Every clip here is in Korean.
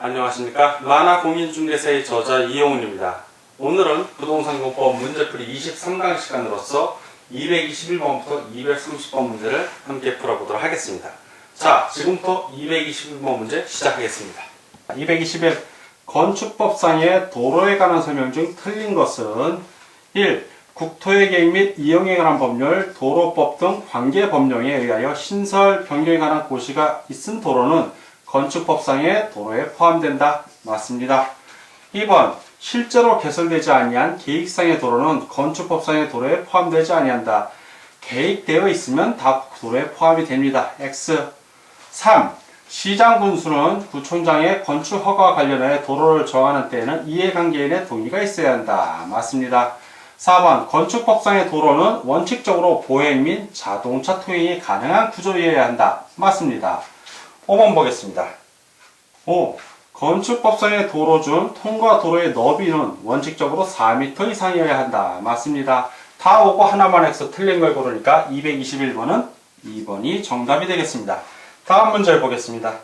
안녕하십니까. 만화공인중개사의 저자 이용훈입니다. 오늘은 부동산공법 문제풀이 23강 시간으로서 221번부터 230번 문제를 함께 풀어보도록 하겠습니다. 자, 지금부터 221번 문제 시작하겠습니다. 221. 건축법상의 도로에 관한 설명 중 틀린 것은 1. 국토의 계획 및 이용에 관한 법률, 도로법 등 관계 법령에 의하여 신설, 변경에 관한 고시가 있은 도로는 건축법상의 도로에 포함된다. 맞습니다. 2번. 실제로 개설되지 아니한 계획상의 도로는 건축법상의 도로에 포함되지 아니한다. 계획되어 있으면 다 도로에 포함이 됩니다. X. 3. 시장 군수는 구청장의 건축 허가와 관련해 도로를 정하는 때에는 이해관계인의 동의가 있어야 한다. 맞습니다. 4번. 건축법상의 도로는 원칙적으로 보행 및 자동차 통행이 가능한 구조여야 한다. 맞습니다. 5번 보겠습니다. 5. 건축법상의 도로 중 통과 도로의 너비는 원칙적으로 4m 이상이어야 한다. 맞습니다. 다 오고 하나만 X 틀린 걸 고르니까 221번은 2번이 정답이 되겠습니다. 다음 문제를 보겠습니다.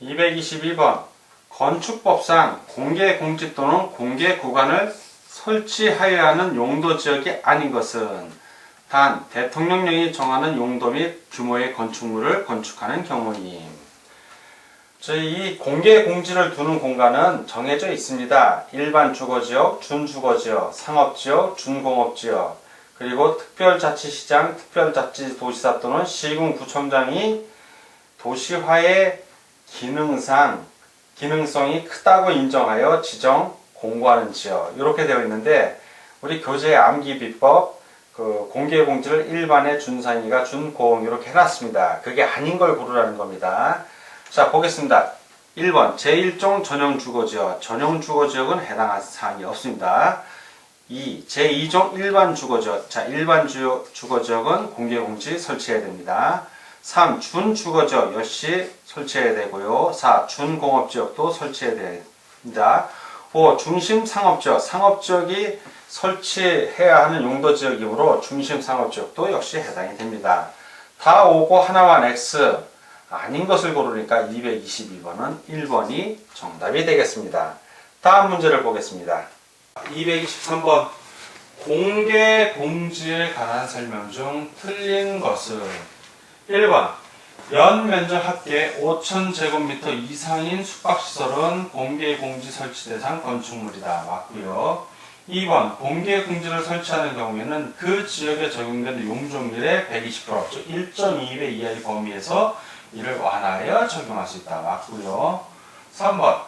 222번. 건축법상 공개 공지 또는 공개 구간을 설치하여야 하는 용도지역이 아닌 것은 단 대통령령이 정하는 용도 및 규모의 건축물을 건축하는 경우임. 저희 이 공개 공지를 두는 공간은 정해져 있습니다. 일반 주거지역, 준주거지역, 상업지역, 준공업지역, 그리고 특별자치시장, 특별자치도지사 또는 시군구청장이 도시화의 기능성이 크다고 인정하여 지정, 공고하는 지역, 이렇게 되어 있는데 우리 교재 암기비법 공개공지를 일반의 준상위가 준공 이렇게 해놨습니다. 그게 아닌 걸 고르라는 겁니다. 자, 보겠습니다. 1번 제1종 전용주거지역. 전용주거지역은 해당할 사항이 없습니다. 2. 제2종 일반주거지역. 자, 일반주거지역은 공개공지 설치해야 됩니다. 3. 준주거지역 역시 설치해야 되고요. 4. 준공업지역도 설치해야 됩니다. 5. 중심상업지역. 상업지역이 설치해야 하는 용도지역이므로 중심상업지역도 역시 해당이 됩니다. 다 오고 하나만 X 아닌 것을 고르니까 222번은 1번이 정답이 되겠습니다. 다음 문제를 보겠습니다. 223번. 공개 공지에 관한 설명 중 틀린 것은 1번. 연면적 합계 5,000제곱미터 이상인 숙박시설은 공개공지 설치 대상 건축물이다. 맞고요. 2번. 공개공지를 설치하는 경우에는 그 지역에 적용되는 용적률의 120%, 즉 1.2배 이하의 범위에서 이를 완화하여 적용할 수 있다. 맞고요. 3번.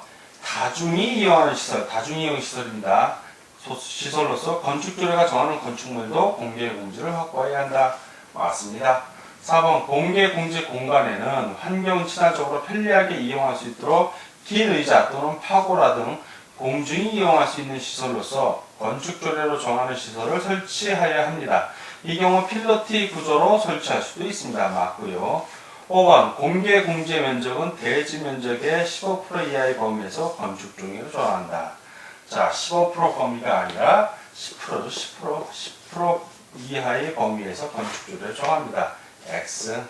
다중이 이용하는 시설, 다중이용 시설입니다. 시설로서 건축조례가 정하는 건축물도 공개공지를 확보해야 한다. 맞습니다. 4번. 공개공지 공간에는 환경 친화적으로 편리하게 이용할 수 있도록 긴 의자 또는 파고라 등 공중이 이용할 수 있는 시설로서 건축조례로 정하는 시설을 설치해야 합니다. 이 경우 필러티 구조로 설치할 수도 있습니다. 맞고요. 5번. 공개공지의 면적은 대지 면적의 15% 이하의 범위에서 건축 종류를 정한다. 자, 15% 범위가 아니라 10%죠. 10% 이하의 범위에서 건축 조례를 정합니다. X.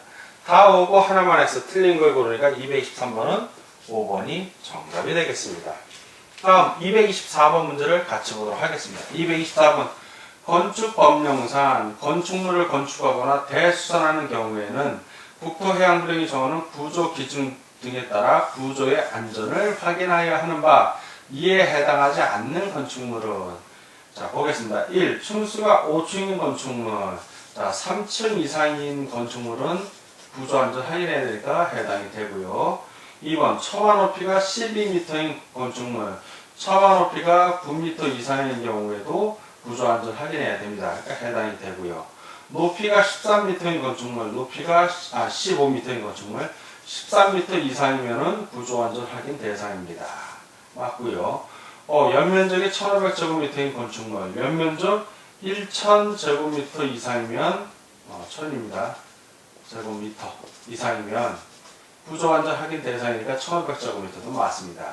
다 오고 하나만 X 틀린 걸 고르니까 223번은 5번이 정답이 되겠습니다. 다음 224번 문제를 같이 보도록 하겠습니다. 224번. 건축법령상 건축물을 건축하거나 대수선하는 경우에는 국토해양부령이 정하는 구조 기준 등에 따라 구조의 안전을 확인하여야 하는 바 이에 해당하지 않는 건축물은 자, 보겠습니다. 1. 층수가 5층인 건축물. 자, 3층 이상인 건축물은 구조안전 확인해야 되니까 해당이 되고요. 2번. 처마 높이가 12m인 건축물. 처마 높이가 9m 이상인 경우에도 구조안전 확인해야 됩니다. 그러니까 해당이 되고요. 높이가 13m인 건축물, 높이가 15m인 건축물, 13m 이상이면은 구조안전 확인 대상입니다. 맞고요. 연면적이 1500제곱미터인 건축물, 연면적 1000제곱미터 이상이면 1000입니다. 제곱미터 이상이면 구조안전 확인 대상이니까 1500제곱미터도 맞습니다.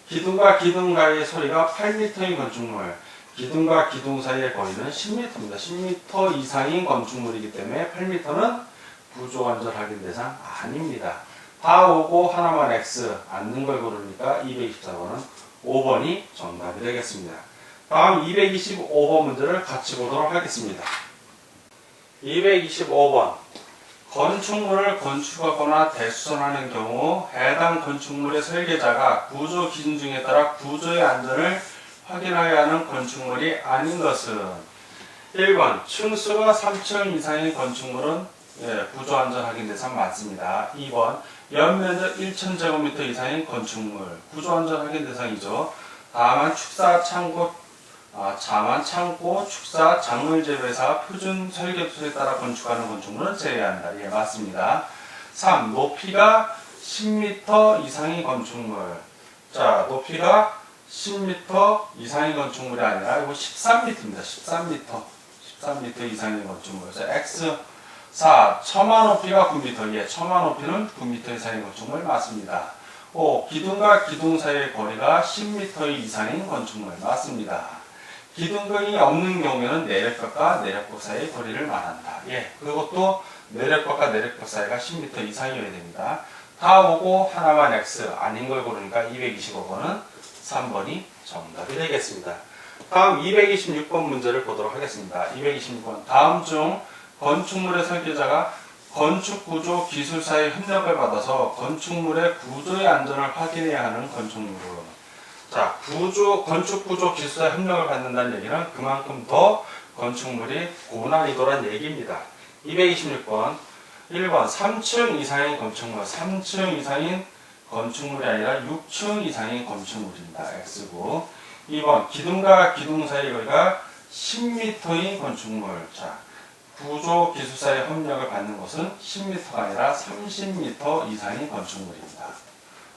기둥과 기둥 사이의 소리가 8m인 건축물, 기둥과 기둥 사이의 거리는 10m입니다. 10m 이상인 건축물이기 때문에 8m는 구조안전 확인 대상 아닙니다. 다 오고 하나만 X 앉는 걸 고르니까 224번은 5번이 정답이 되겠습니다. 다음 225번 문제를 같이 보도록 하겠습니다. 225번 건축물을 건축하거나 대수선하는 경우 해당 건축물의 설계자가 구조 기준 등에 따라 구조의 안전을 확인하여야 하는 건축물이 아닌 것은 1번 층수가 3층 이상인 건축물은 구조 안전 확인 대상 맞습니다. 2번 연면적 1000제곱미터 이상인 건축물 구조 안전 확인 대상이죠. 다만 축사 창고 자만 창고 축사 작물 재배사 표준 설계 도서에 따라 건축하는 건축물은 제외한다. 예, 맞습니다. 3. 높이가 10m 이상인 건축물. 자, 높이가 10m 이상인 건축물이 아니라 이거 13m입니다. 13m 이상인 건축물. 자, X 4. 처마 높이가 9m. 예, 처마 높이는 9m 이상인 건축물 맞습니다. 5. 기둥과 기둥 사이의 거리가 10m 이상인 건축물 맞습니다. 기둥등이 없는 경우에는 내력벽과 내력벽 사이의 거리를 말한다. 예, 그것도 내력벽과 내력벽 사이가 10m 이상이어야 됩니다. 다 오고 하나만 X 아닌 걸 고르니까 225번은 3번이 정답이 되겠습니다. 다음 226번 문제를 보도록 하겠습니다. 226번 다음 중 건축물의 설계자가 건축구조 기술사의 협력을 받아서 건축물의 구조의 안전을 확인해야 하는 건축물은 자, 건축구조 기술사의 협력을 받는다는 얘기는 그만큼 더 건축물이 고난이도란 얘기입니다. 226번 1번 3층 이상인 건축물 3층 이상인 건축물이 아니라 6층 이상인 건축물입니다. X고 2번 기둥과 기둥 사이의 거리가 10m인 건축물 자, 구조 기술사의 협력을 받는 것은 10m가 아니라 30m 이상인 건축물입니다.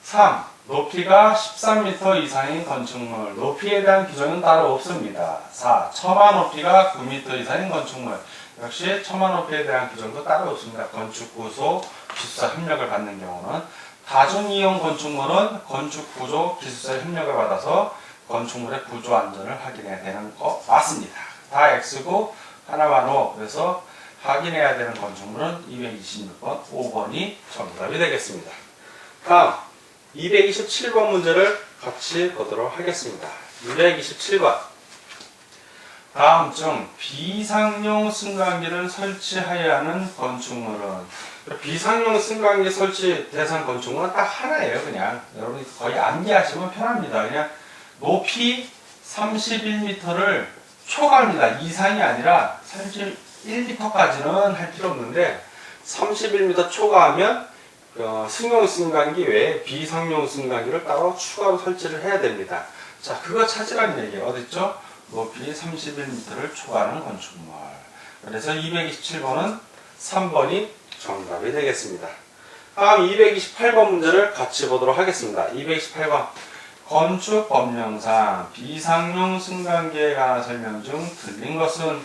3. 높이가 13m 이상인 건축물 높이에 대한 규정은 따로 없습니다. 4. 처마 높이가 9m 이상인 건축물 역시 처마 높이에 대한 규정도 따로 없습니다. 건축구조 기술사 협력을 받는 경우는 다중이용 건축물은 건축구조 기술사 협력을 받아서 건축물의 구조 안전을 확인해야 되는 거 맞습니다. 다 X고 하나만 O 그래서 확인해야 되는 건축물은 226번 5번이 정답이 되겠습니다. 다음 227번 문제를 같이 보도록 하겠습니다. 227번 다음 중 비상용 승강기를 설치해야 하는 건축물은 비상용 승강기 설치 대상 건축물은 딱 하나예요. 그냥 여러분이 거의 암기하시면 편합니다. 그냥 높이 31m를 초과합니다. 이상이 아니라 31m까지는 할 필요 없는데 31m 초과하면 승용 승강기 외에 비상용 승강기를 따로 추가로 설치를 해야 됩니다. 자, 그거 찾으라는 얘기예요. 어딨죠? 높이 31m를 초과하는 건축물. 그래서 227번은 3번이 정답이 되겠습니다. 다음 228번 문제를 같이 보도록 하겠습니다. 228번 건축법령상 비상용 승강기에 관한 설명 중 틀린 것은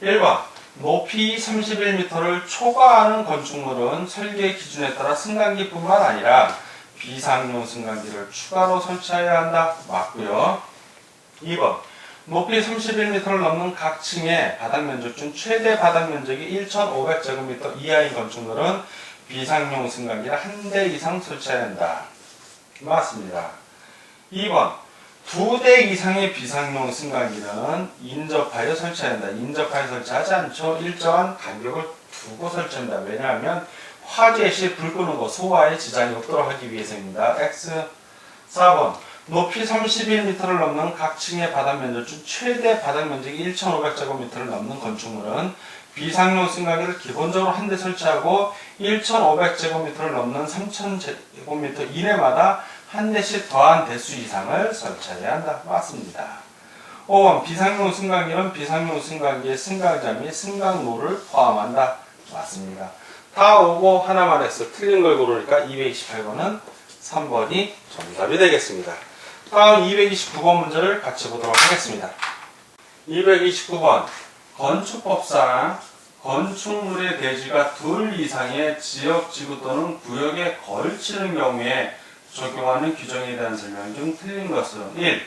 1번 높이 31m를 초과하는 건축물은 설계 기준에 따라 승강기뿐만 아니라 비상용 승강기를 추가로 설치해야 한다. 맞고요. 2번 높이 31m를 넘는 각 층의 바닥 면적 중 최대 바닥 면적이 1,500제곱미터 이하인 건축물은 비상용 승강기를 한 대 이상 설치해야 한다. 맞습니다. 2번 2대 이상의 비상용 승강기는 인접하여 설치해야 한다. 인접하여 설치하지 않죠. 일정한 간격을 두고 설치한다. 왜냐하면 화재 시 불 끄는 거 소화에 지장이 없도록 하기 위해서입니다. X 4번 높이 31m를 넘는 각 층의 바닥 면적 중 최대 바닥 면적이 1,500제곱미터를 넘는 건축물은 비상용 승강기를 기본적으로 한 대 설치하고 1,500제곱미터를 넘는 3,000제곱미터 이내마다 한 대씩 더한 대수 이상을 설치해야 한다. 맞습니다. 5번 비상용 승강기는 비상용 승강기의 승강자 및 승강로를 포함한다. 맞습니다. 다 오고 하나만 해서 틀린 걸 고르니까 228번은 3번이 정답이 되겠습니다. 다음 229번 문제를 같이 보도록 하겠습니다. 229번 건축법상 건축물의 대지가 둘 이상의 지역, 지구 또는 구역에 걸치는 경우에 적용하는 규정에 대한 설명 중 틀린 것은 1.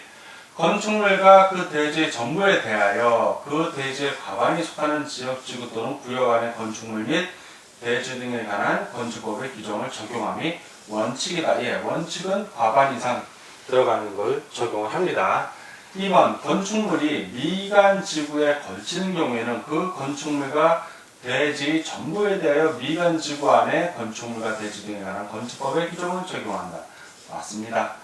건축물과 그 대지의 전부에 대하여 그 대지의 과반이 속하는 지역, 지구 또는 구역 안의 건축물 및 대지 등에 관한 건축법의 규정을 적용함이 원칙이다. 예, 원칙은 과반 이상 들어가는 걸 적용을 합니다. 2번, 건축물이 미간 지구에 걸치는 경우에는 그 건축물과 대지 전부에 대하여 미간 지구 안에 건축물과 대지 등에 관한 건축법의 규정을 적용한다. 맞습니다.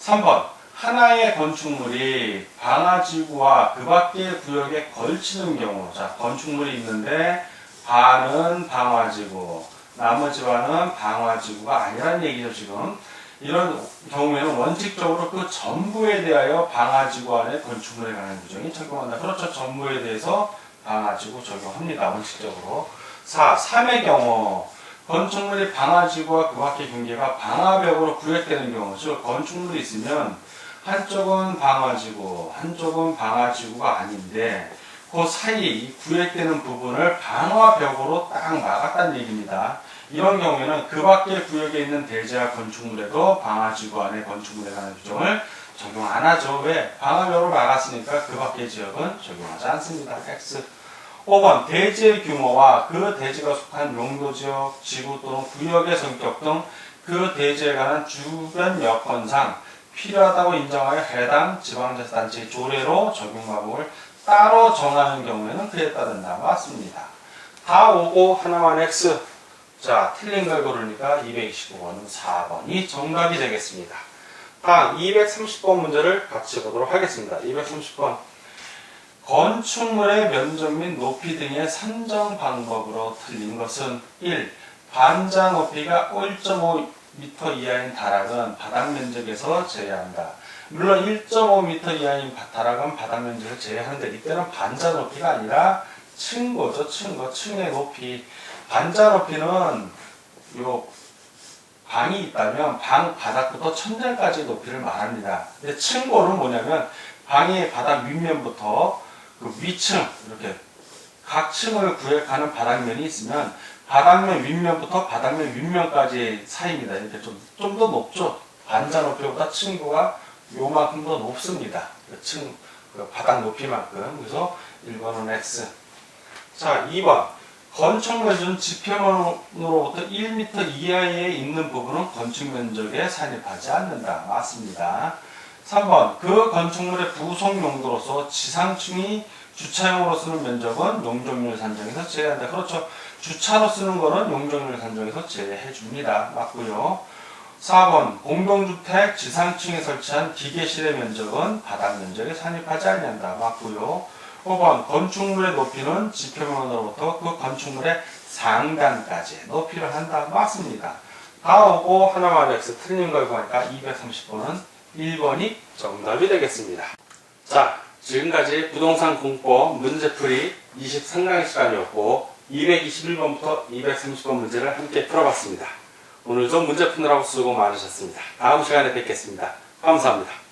3번, 하나의 건축물이 방화지구와 그 밖의 구역에 걸치는 경우, 자, 건축물이 있는데 반은 방화지구, 나머지 반은 방화지구가 아니라는 얘기죠, 지금. 이런 경우에는 원칙적으로 그 전부에 대하여 방화지구 안에 건축물에 관한 규정이 적용한다. 그렇죠. 전부에 대해서 방화지구 적용합니다. 원칙적으로. 4. 3의 경우 건축물이 방화지구와 그 밖의 경계가 방화벽으로 구획되는 경우, 즉 건축물이 있으면 한쪽은 방화지구, 한쪽은 방화지구가 아닌데 그 사이 구획되는 부분을 방화벽으로 딱 막았다는 얘기입니다. 이런 경우에는 그 밖의 구역에 있는 대지와 건축물에도 방화지구 안에 건축물에 관한 규정을 적용 안 하죠. 왜? 방화벽으로 막았으니까 그 밖의 지역은 적용하지 않습니다. X. 5번, 대지의 규모와 그 대지가 속한 용도지역, 지구 또는 구역의 성격 등 그 대지에 관한 주변 여건상 필요하다고 인정하여 해당 지방자치단체의 조례로 적용 과목을 따로 정하는 경우에는 그에 따른다. 맞습니다. 다 오고 하나만 X. 자, 틀린 걸 고르니까 225번은 4번이 정답이 되겠습니다. 다음 230번 문제를 같이 보도록 하겠습니다. 230번. 건축물의 면적 및 높이 등의 산정 방법으로 틀린 것은 1. 반자 높이가 1.5m 이하인 다락은 바닥 면적에서 제외한다. 물론 1.5m 이하인 다락은 바닥 면적을 제외하는데 이때는 반자 높이가 아니라 층고죠. 층의 높이. 반자 높이는 요 방이 있다면 방 바닥부터 천장까지 높이를 말합니다. 근데 층고는 뭐냐면 방의 바닥 윗면부터 그 위층, 이렇게 각 층을 구획하는 바닥면이 있으면 바닥면 윗면부터 바닥면 윗면까지 사이입니다. 이렇게 좀 더 높죠. 반자 높이보다 층고가 요만큼 더 높습니다. 그 바닥 높이만큼. 그래서 1번은 X. 자, 2번. 건축물 중 지표면으로부터 1m 이하에 있는 부분은 건축 면적에 산입하지 않는다. 맞습니다. 3번. 그 건축물의 부속 용도로서 지상층이 주차용으로 쓰는 면적은 용적률 산정에서 제외한다. 그렇죠. 주차로 쓰는 거는 용적률 산정에서 제외해 줍니다. 맞고요. 4번. 공동주택 지상층에 설치한 기계실의 면적은 바닥 면적에 산입하지 않는다. 맞고요. 5번. 건축물의 높이는 지표면으로부터 그 건축물의 상단까지 높이를 한다. 맞습니다. 다 오고 하나만 X 틀린 걸 보니까 230번은 1번이 정답이 되겠습니다. 자, 지금까지 부동산 공법 문제풀이 23강의 시간이었고 221번부터 230번 문제를 함께 풀어봤습니다. 오늘도 문제 푸느라고 수고 많으셨습니다. 다음 시간에 뵙겠습니다. 감사합니다.